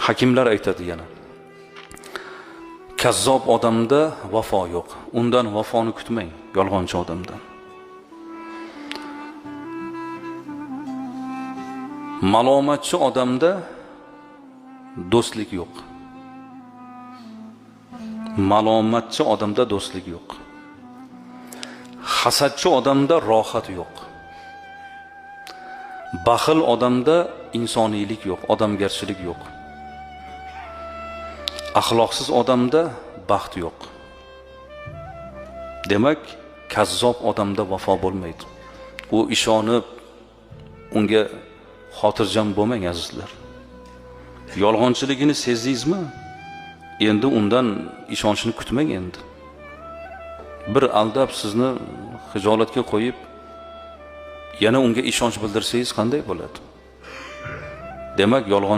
Hakimlar aytadi yana. Kazzob odamda vafo yo'q. Undan vafoni kutmang, yolg'onchi odamdan. Malomatchi odamda do'stlik yo'q. Malomatchi odamda do'stlik yo'q. Hasadchi odamda rohat yo'q. Baxil odamda insoniylik yo'q, odamgarchilik yo'q. Axloqsiz odamda baxt yo'q. Demak, kazzob odamda vafo bo'lmaydi. U ishonib unga xotirjam bo'lmang azizlar. Yolg'onchiligini sezdingizmi? Endi undan ishonchni kutmang endi. Bir aldab sizni xijolatga qo'yib, yana unga ishonch bildirsangiz qanday bo'ladi? Demak, yolg'onchi